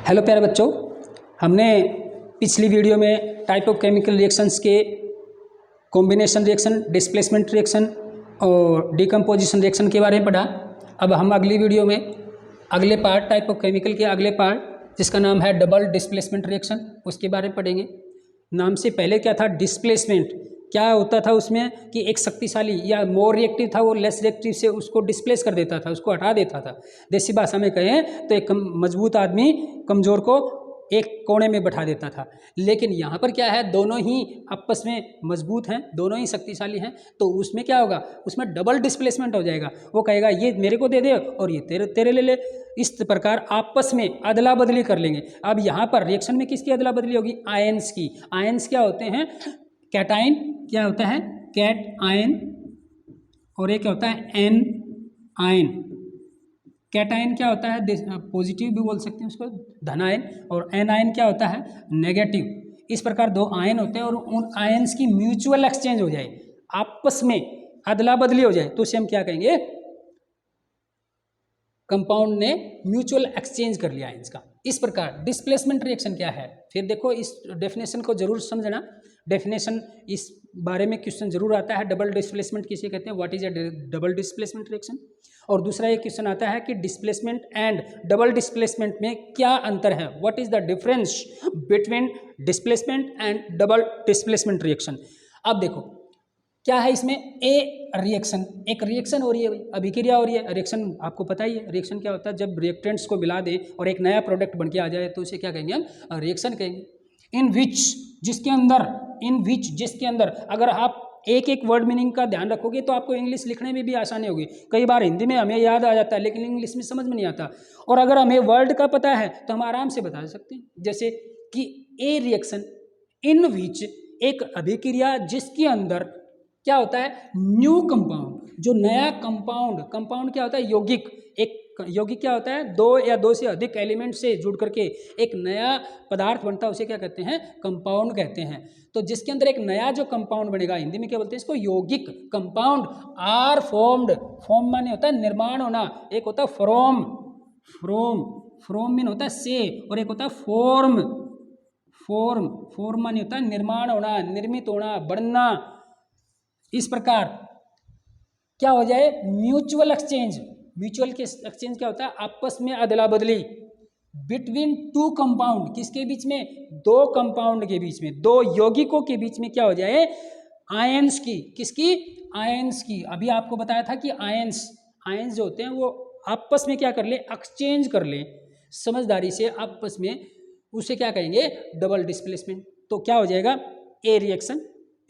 Hello प्यारे बच्चों, हमने पिछली वीडियो में टाइप ऑफ केमिकल रिएक्शंस के कॉम्बिनेशन रिएक्शन, डिस्प्लेसमेंट रिएक्शन और डिकम्पोजिशन रिएक्शन के बारे में पढ़ा। अब हम अगली वीडियो में अगले पार्ट, टाइप ऑफ केमिकल के अगले पार्ट जिसका नाम है डबल डिस्प्लेसमेंट रिएक्शन, उसके बारे में पढ़ेंगे। नाम से पहले क्या था, डिस्प्लेसमेंट। क्या होता था उसमें कि एक शक्तिशाली या मोर रिएक्टिव था, वो लेस रिएक्टिव से उसको डिस्प्लेस कर देता था, उसको हटा देता था। देसी भाषा में कहें तो एक मजबूत आदमी कमज़ोर को एक कोने में बैठा देता था। लेकिन यहाँ पर क्या है, दोनों ही आपस में मजबूत हैं, दोनों ही शक्तिशाली हैं, तो उसमें क्या होगा, उसमें डबल डिस्प्लेसमेंट हो जाएगा। वो कहेगा ये मेरे को दे दे और ये तेरे ले ले। इस प्रकार आपस में अदला बदली कर लेंगे। अब यहाँ पर रिएक्शन में किसकी अदला बदली होगी, आयंस की। आयंस क्या होते हैं, कैटाइन क्या होता है, कैट आयन, और एक क्या होता है एन आयन। कैटाइन क्या होता है, पॉजिटिव भी बोल सकते हैं उसको, धन आयन, और एन आयन क्या होता है, नेगेटिव। इस प्रकार दो आयन होते हैं और उन आयन्स की म्यूचुअल एक्सचेंज हो जाए, आपस में अदला बदली हो जाए, तो उसे हम क्या कहेंगे, कंपाउंड ने म्यूचुअल एक्सचेंज कर लिया आयंस का। इस प्रकार डिस्प्लेसमेंट रिएक्शन क्या है, फिर देखो इस डेफिनेशन को जरूर समझना। डेफिनेशन इस बारे में क्वेश्चन जरूर आता है, डबल डिस्प्लेसमेंट किसे कहते हैं, what is a double displacement reaction. और दूसरा एक क्वेश्चन आता है कि डिस्प्लेसमेंट एंड डबल डिस्प्लेसमेंट में क्या अंतर है, what is the difference between displacement and double displacement reaction. अब देखो क्या है इसमें, ए रिएक्शन, एक रिएक्शन हो रही है, अभिक्रिया हो रही है। रिएक्शन आपको पता ही है, रिएक्शन क्या होता है, जब रिएक्टेंट्स को मिला दें और एक नया प्रोडक्ट बन के आ जाए तो उसे क्या कहेंगे हम, रिएक्शन कहेंगे। इन विच जिसके अंदर अगर आप एक एक वर्ड मीनिंग का ध्यान रखोगे तो आपको इंग्लिश लिखने में भी आसानी होगी। कई बार हिंदी में हमें याद आ जाता है लेकिन इंग्लिश में समझ में नहीं आता, और अगर हमें वर्ड का पता है तो हम आराम से बता सकते हैं। जैसे कि ए रिएक्शन इन विच, एक अभिक्रिया जिसके अंदर क्या होता है, न्यू कंपाउंड, जो नया कंपाउंड क्या होता है, यौगिक। एक यौगिक क्या होता है, दो या दो से अधिक एलिमेंट से जुड़ करके एक नया पदार्थ बनता है, उसे क्या कहते हैं, कंपाउंड कहते हैं। तो जिसके अंदर एक नया जो कंपाउंड बनेगा, हिंदी में क्या बोलते हैं इसको, यौगिक कंपाउंड आर फॉर्म्ड। फॉर्म माने होता है निर्माण होना, एक होता है फ्रोम मीन होता है से, और एक होता है फॉर्म माने होता है निर्माण होना, निर्मित होना, बढ़ना। इस प्रकार क्या हो जाए, म्यूचुअल एक्सचेंज क्या होता है, आपस में अदला बदली बिटवीन टू कंपाउंड, किसके बीच में, दो कंपाउंड के बीच में, दो यौगिकों के बीच में क्या हो जाए, आयंस की। किसकी, आयंस की। अभी आपको बताया था कि आयंस जो होते हैं वो आपस में क्या कर ले, एक्सचेंज कर ले समझदारी से आपस में, उसे क्या कहेंगे, डबल डिस्प्लेसमेंट। तो क्या हो जाएगा, a reaction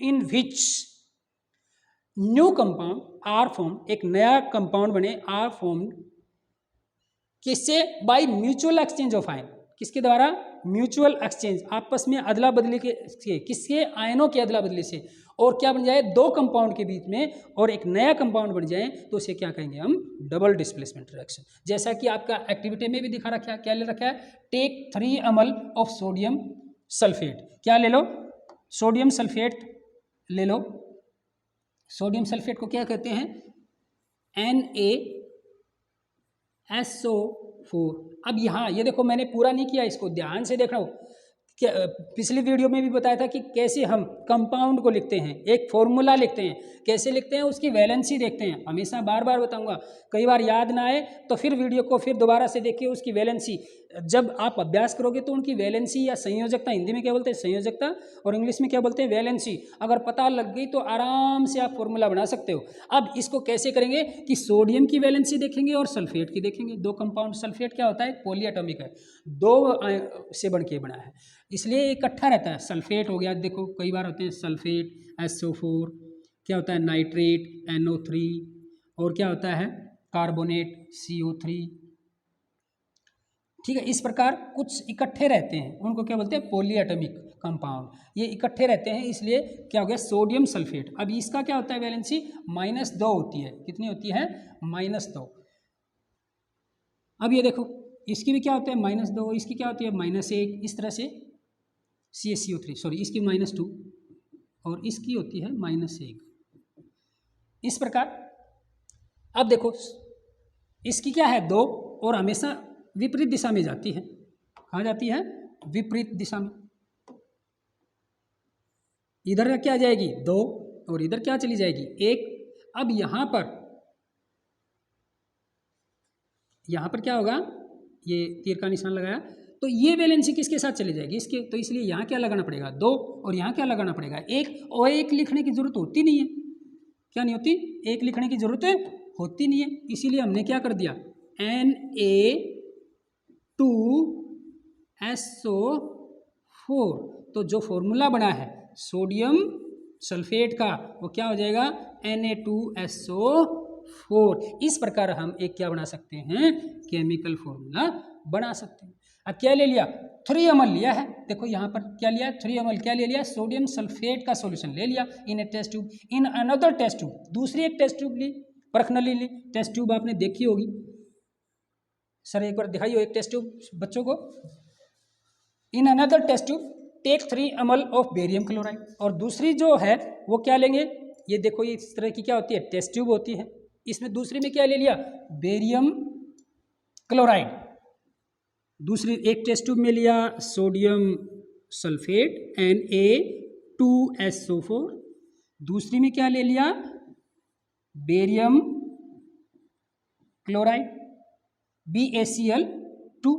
in which new compound are form, एक नया कंपाउंड बने, आर फॉर्म किससे, by mutual exchange of ion. किसके द्वारा, म्यूचुअल एक्सचेंज, आपस में अदला बदली के, किसके, आयनों की अदला बदली से। और क्या बन जाए, दो कंपाउंड के बीच में और एक नया कंपाउंड बन जाए तो उसे क्या कहेंगे हम, डबल डिस्प्लेसमेंट रिएक्शन। जैसा कि आपका एक्टिविटी में भी दिखा रखा है, क्या ले रखा है, take 3 ml of sodium sulphate. क्या ले लो, सोडियम सल्फेट ले लो। सोडियम सल्फेट को क्या कहते हैं, NaSO4। अब यहाँ ये देखो, मैंने पूरा नहीं किया, इसको ध्यान से देखना। पिछली वीडियो में भी बताया था कि कैसे हम कंपाउंड को लिखते हैं, एक फॉर्मूला लिखते हैं, कैसे लिखते हैं, उसकी वैलेंसी देखते हैं। हमेशा बार बार बताऊंगा, कई बार याद ना आए तो फिर वीडियो को फिर दोबारा से देखिए, उसकी वैलेंसी। जब आप अभ्यास करोगे तो उनकी वैलेंसी या संयोजकता, हिंदी में क्या बोलते हैं संयोजकता, और इंग्लिश में क्या बोलते हैं वैलेंसी, अगर पता लग गई तो आराम से आप फॉर्मूला बना सकते हो। अब इसको कैसे करेंगे कि सोडियम की वैलेंसी देखेंगे और सल्फेट की देखेंगे। दो कंपाउंड, सल्फेट क्या होता है, पॉलीएटॉमिक है, दो से बन के बना है, इसलिए इकट्ठा रहता है। सल्फेट हो गया, देखो कई बार होते हैं सल्फेट SO4, क्या होता है नाइट्रेट NO3, और क्या होता है कार्बोनेट CO3। ठीक है, इस प्रकार कुछ इकट्ठे रहते हैं, उनको क्या बोलते हैं, पॉलीएटॉमिक कंपाउंड। ये इकट्ठे रहते हैं, इसलिए क्या हो गया, सोडियम सल्फेट। अब इसका क्या होता है वैलेंसी, -2 होती है। कितनी होती है, -2। अब ये देखो, इसकी भी क्या होता है -2, इसकी क्या होती है -1, इस तरह से CaCO3, सॉरी इसकी -2 और इसकी होती है -1, इस प्रकार। अब देखो इसकी क्या है 2 और हमेशा विपरीत दिशा में जाती है, कहाँ जाती है, विपरीत दिशा में। इधर क्या जाएगी 2 और इधर क्या चली जाएगी 1। अब यहाँ पर क्या होगा, ये तीर का निशान लगाया तो ये वैलेंसी किसके साथ चली जाएगी, इसके। तो इसलिए यहाँ क्या लगाना पड़ेगा 2 और यहाँ क्या लगाना पड़ेगा 1। और 1 लिखने की जरूरत होती नहीं है, क्या नहीं होती, 1 लिखने की जरूरत होती नहीं है। इसीलिए हमने क्या कर दिया Na2SO4। तो जो फॉर्मूला बना है सोडियम सल्फेट का वो क्या हो जाएगा Na2SO4। इस प्रकार हम एक क्या बना सकते हैं, केमिकल फॉर्मूला बना सकते हैं। अब क्या ले लिया 3ml लिया है, देखो यहाँ पर क्या लिया 3ml, क्या ले लिया सोडियम सल्फेट का सॉल्यूशन ले लिया in a test tube, in another test tube, दूसरी एक टेस्ट ट्यूब ली, पर्सनली ली। टेस्ट ट्यूब आपने देखी होगी, सर एक बार दिखाइए एक टेस्ट ट्यूब बच्चों को। In another test tube take 3ml of barium chloride. और दूसरी जो है वो क्या लेंगे, ये देखो ये इस तरह की क्या होती है टेस्ट ट्यूब होती है, इसमें दूसरी में क्या ले लिया बेरियम क्लोराइड। दूसरी एक टेस्ट ट्यूब में लिया सोडियम सल्फेट Na2SO4, दूसरी में क्या ले लिया बेरियम क्लोराइड BaCl2।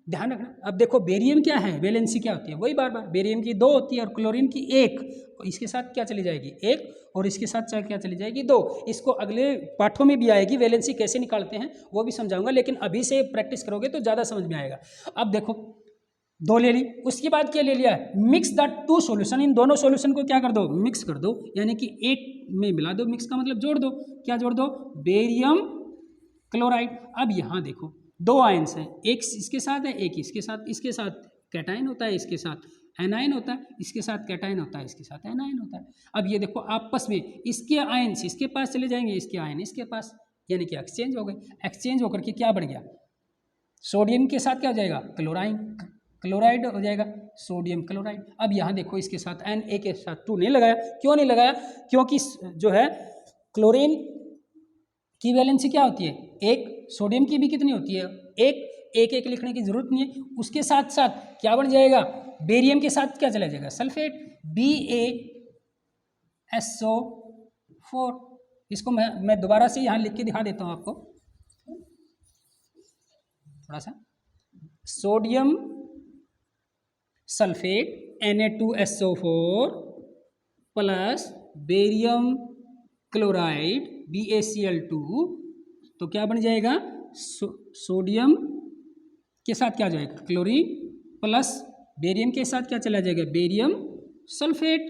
ध्यान रखना। अब देखो बेरियम क्या है, वैलेंसी क्या होती है, वही बार बार बेरियम की 2 होती है और क्लोरीन की 1। इसके साथ क्या चली जाएगी 1 और इसके साथ क्या चली जाएगी 2। इसको अगले पाठों में भी आएगी, वैलेंसी कैसे निकालते हैं वो भी समझाऊंगा, लेकिन अभी से प्रैक्टिस करोगे तो ज़्यादा समझ में आएगा। अब देखो 2 ले ली, उसके बाद क्या ले लिया मिक्स द 2 सॉल्यूशन। इन दोनों सॉल्यूशन को क्या कर दो मिक्स कर दो, यानी कि एक में मिला दो, मिक्स का मतलब जोड़ दो। क्या जोड़ दो बेरियम क्लोराइड। अब यहाँ देखो 2 आयंस हैं, एक इसके साथ है एक इसके साथ, इसके साथ कैटायन होता है इसके साथ एनायन होता है, इसके साथ कैटायन होता है इसके साथ एनायन होता है। अब ये देखो आपस में इसके आयंस इसके पास चले जाएंगे, इसके आयन इसके पास, यानी कि एक्सचेंज हो गए। एक्सचेंज होकर के क्या बढ़ गया सोडियम के साथ क्या हो जाएगा क्लोराइड हो जाएगा सोडियम क्लोराइड। अब यहाँ देखो इसके साथ Na के साथ 2 नहीं लगाया, क्यों नहीं लगाया, क्योंकि जो है क्लोरीन की वैलेंसी क्या होती है 1, सोडियम की भी कितनी होती है 1 लिखने की जरूरत नहीं है। उसके साथ साथ क्या बन जाएगा बेरियम के साथ क्या चला जाएगा सल्फेट BaSO4। इसको मैं दोबारा से यहाँ लिख के दिखा देता हूँ आपको थोड़ा सा। Sodium sulphate Na2SO4 plus barium chloride BaCl2, तो क्या बन जाएगा सोडियम के साथ क्या जाएगा क्लोरीन प्लस बेरियम के साथ क्या चला जाएगा बेरियम सल्फेट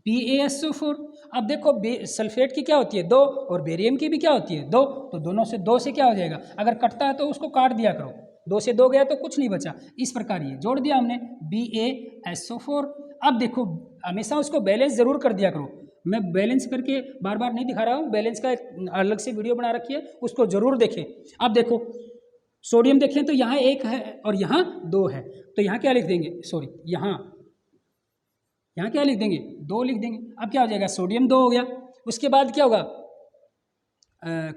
BaSO4। अब देखो सल्फेट की क्या होती है 2 और बेरियम की भी क्या होती है 2, तो दोनों से 2 से क्या हो जाएगा, अगर कटता है तो उसको काट दिया करो, 2 से 2 गया तो कुछ नहीं बचा। इस प्रकार ये जोड़ दिया हमने BaSO4। अब देखो हमेशा उसको बैलेंस जरूर कर दिया करो, मैं बैलेंस करके बार बार नहीं दिखा रहा हूँ, बैलेंस का एक अलग से वीडियो बना रखी है, उसको जरूर देखें। अब देखो सोडियम देखें तो यहाँ 1 है और यहाँ 2 है, तो यहाँ क्या लिख देंगे सॉरी यहाँ क्या लिख देंगे 2 लिख देंगे। अब क्या हो जाएगा सोडियम 2 हो गया। उसके बाद क्या होगा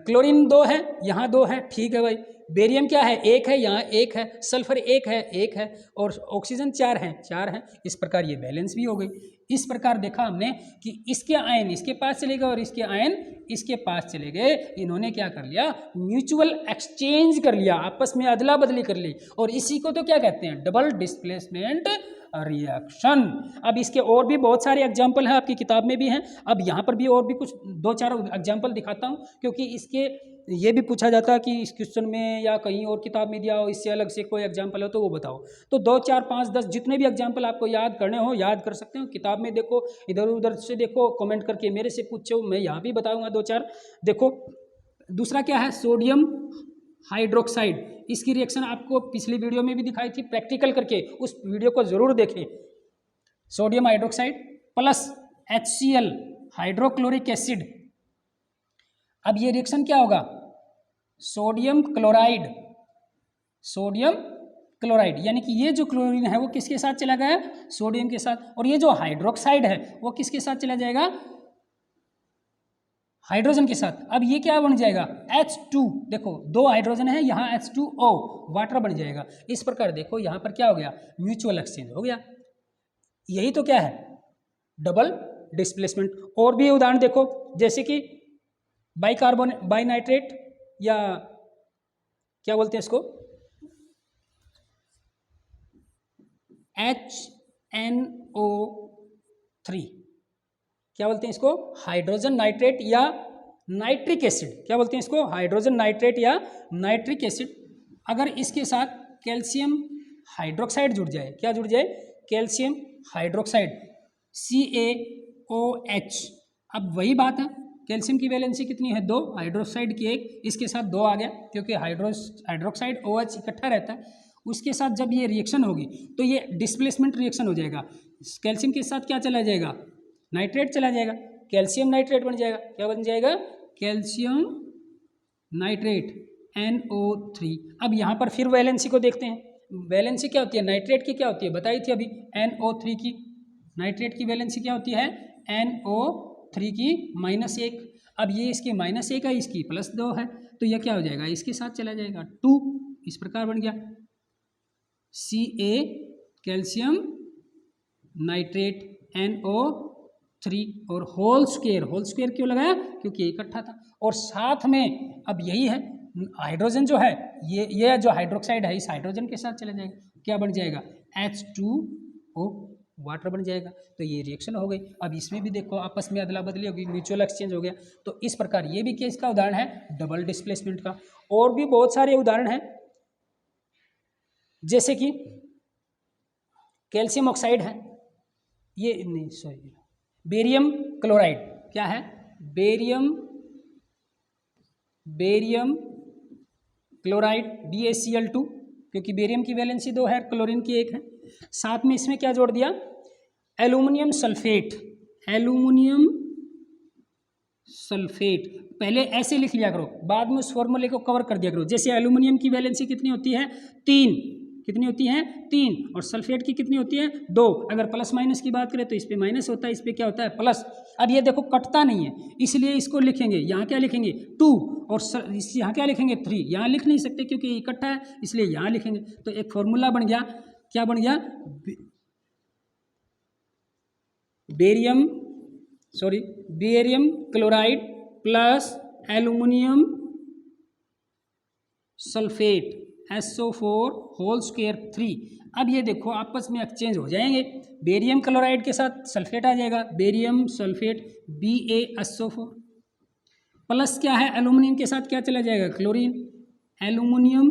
क्लोरीन 2 है यहाँ 2 है, ठीक है भाई। बेरियम क्या है 1 है यहाँ 1 है, सल्फर 1 है और ऑक्सीजन 4 हैं। इस प्रकार ये बैलेंस भी हो गई। इस प्रकार देखा हमने कि इसके आयन इसके पास चले गए और इसके आयन इसके पास चले गए। इन्होंने क्या कर लिया म्यूचुअल एक्सचेंज कर लिया, आपस में अदला बदली कर ली, और इसी को तो क्या कहते हैं डबल डिस्प्लेसमेंट रिएक्शन। अब इसके और भी बहुत सारे एग्जाम्पल हैं, आपकी किताब में भी हैं। अब यहाँ पर भी और भी कुछ 2-4 एग्जाम्पल दिखाता हूँ, क्योंकि इसके ये भी पूछा जाता है कि इस क्वेश्चन में या कहीं और किताब में दिया हो, इससे अलग से कोई एग्जाम्पल हो तो वो बताओ। तो 2, 4, 5, 10 जितने भी एग्जाम्पल आपको याद करने हो याद कर सकते हो, किताब में देखो, इधर उधर से देखो, कमेंट करके मेरे से पूछो, मैं यहाँ भी बताऊँगा 2-4। देखो दूसरा क्या है सोडियम हाइड्रोक्साइड। इसकी रिएक्शन आपको पिछली वीडियो में भी दिखाई थी प्रैक्टिकल करके, उस वीडियो को जरूर देखें। Sodium hydroxide plus HCl hydrochloric acid. अब ये रिएक्शन क्या होगा सोडियम क्लोराइड, यानी कि ये जो क्लोरीन है वो किसके साथ चला गया सोडियम के साथ, और ये जो हाइड्रोक्साइड है वो किसके साथ चला जाएगा हाइड्रोजन के साथ। अब ये क्या बन जाएगा, H2, देखो 2 हाइड्रोजन है, यहाँ H2O वाटर बन जाएगा। इस प्रकार देखो यहाँ पर क्या हो गया, म्यूचुअल एक्सचेंज हो गया। यही तो क्या है, डबल डिस्प्लेसमेंट। और भी उदाहरण देखो, जैसे कि बाइकार्बोन बाइनाइट्रेट, या क्या बोलते हैं इसको, HNO3, क्या बोलते हैं इसको, हाइड्रोजन नाइट्रेट या नाइट्रिक एसिड। क्या बोलते हैं इसको, हाइड्रोजन नाइट्रेट या नाइट्रिक एसिड। अगर इसके साथ कैल्शियम हाइड्रोक्साइड जुड़ जाए, क्या जुड़ जाए, कैल्शियम हाइड्रोक्साइड, CaOH। अब वही बात है, कैल्शियम की वैलेंसी कितनी है, 2, हाइड्रोक्साइड की 1, इसके साथ 2 आ गया, क्योंकि हाइड्रोक्साइड OH इकट्ठा रहता है। उसके साथ जब ये रिएक्शन होगी तो ये डिस्प्लेसमेंट रिएक्शन हो जाएगा। कैल्शियम के साथ क्या चला जाएगा, नाइट्रेट चला जाएगा, कैल्शियम नाइट्रेट बन जाएगा। क्या बन जाएगा, कैल्शियम नाइट्रेट NO3। अब यहाँ पर फिर वैलेंसी को देखते हैं। वैलेंसी क्या होती है, नाइट्रेट की क्या होती है, बताई थी अभी, NO3 की। नाइट्रेट की वैलेंसी क्या होती है, NO3 की -1। अब ये इसकी -1 है, इसकी +2 है, तो यह क्या हो जाएगा, इसके साथ चला जाएगा 2। इस प्रकार बन गया Ca कैल्शियम नाइट्रेट NO3 और होल स्क्वायर क्यों लगाया, क्योंकि ये इकट्ठा था। और साथ में अब यही है, हाइड्रोजन जो है, ये जो हाइड्रोक्साइड है, इस हाइड्रोजन के साथ चला जाएगा, क्या बन जाएगा, H2O वाटर बन जाएगा। तो ये रिएक्शन हो गई। अब इसमें भी देखो आपस में अदला बदली होगी, म्यूचुअल एक्सचेंज हो गया। तो इस प्रकार ये भी केस का उदाहरण है डबल डिस्प्लेसमेंट का। और भी बहुत सारे उदाहरण हैं, जैसे कि कैल्शियम ऑक्साइड है, ये नहीं सॉरी, बेरियम क्लोराइड, क्या है, बेरियम क्लोराइड BaCl2, क्योंकि बेरियम की वैलेंसी 2 है, क्लोरीन की 1 है। साथ में इसमें क्या जोड़ दिया, एल्यूमिनियम सल्फेट। पहले ऐसे लिख लिया करो, बाद में उस फॉर्मूले को कवर कर दिया करो। जैसे एल्यूमिनियम की वैलेंसी कितनी होती है, 3, कितनी होती है, 3, और सल्फेट की कितनी होती है, 2। अगर प्लस माइनस की बात करें तो इस पे माइनस होता है, इस पे क्या होता है, प्लस। अब ये देखो कटता नहीं है, इसलिए इसको लिखेंगे, यहाँ क्या लिखेंगे, 2, और यहाँ क्या लिखेंगे, 3। यहाँ लिख नहीं सकते क्योंकि इकट्ठा है, इसलिए यहाँ लिखेंगे। तो एक फॉर्मूला बन गया, क्या बन गया, barium chloride plus aluminium sulphate SO4 whole square 3। अब ये देखो आपस में एक्सचेंज हो जाएंगे, बेरियम क्लोराइड के साथ सल्फेट आ जाएगा, बेरियम सल्फेट BaSO4, प्लस क्या है, एल्यूमिनियम के साथ क्या चला जाएगा, क्लोरीन, एल्यूमिनियम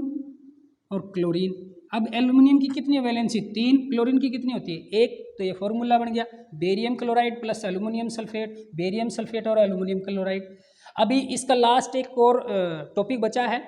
और क्लोरीन। अब एल्यूमिनियम की कितनी वैलेंसी, 3, क्लोरीन की कितनी होती है, 1। तो ये फॉर्मूला बन गया, barium chloride plus aluminium sulphate, barium sulphate और एल्यूमिनियम क्लोराइड। अभी इसका लास्ट एक और टॉपिक बचा है,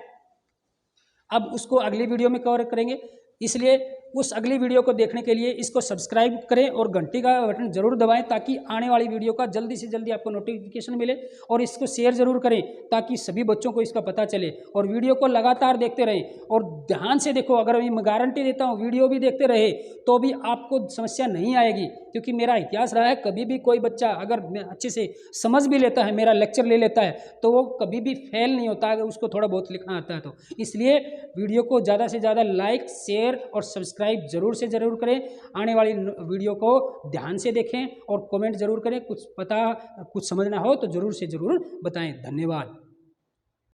अब उसको अगली वीडियो में कवर करेंगे, इसलिए उस अगली वीडियो को देखने के लिए इसको सब्सक्राइब करें और घंटी का बटन जरूर दबाएं, ताकि आने वाली वीडियो का जल्दी से जल्दी आपको नोटिफिकेशन मिले। और इसको शेयर जरूर करें ताकि सभी बच्चों को इसका पता चले, और वीडियो को लगातार देखते रहें। और ध्यान से देखो, अगर मैं गारंटी देता हूँ वीडियो भी देखते रहे तो भी आपको समस्या नहीं आएगी, क्योंकि मेरा इतिहास रहा है, कभी भी कोई बच्चा अगर अच्छे से समझ भी लेता है, मेरा लेक्चर ले लेता है, तो वो कभी भी फेल नहीं होता अगर उसको थोड़ा बहुत लिखना आता है तो। इसलिए वीडियो को ज़्यादा से ज़्यादा लाइक, शेयर और सब्सक्राइब जरूर से ज़रूर करें। आने वाली वीडियो को ध्यान से देखें और कमेंट जरूर करें। कुछ समझना हो तो ज़रूर से ज़रूर बताएं। धन्यवाद।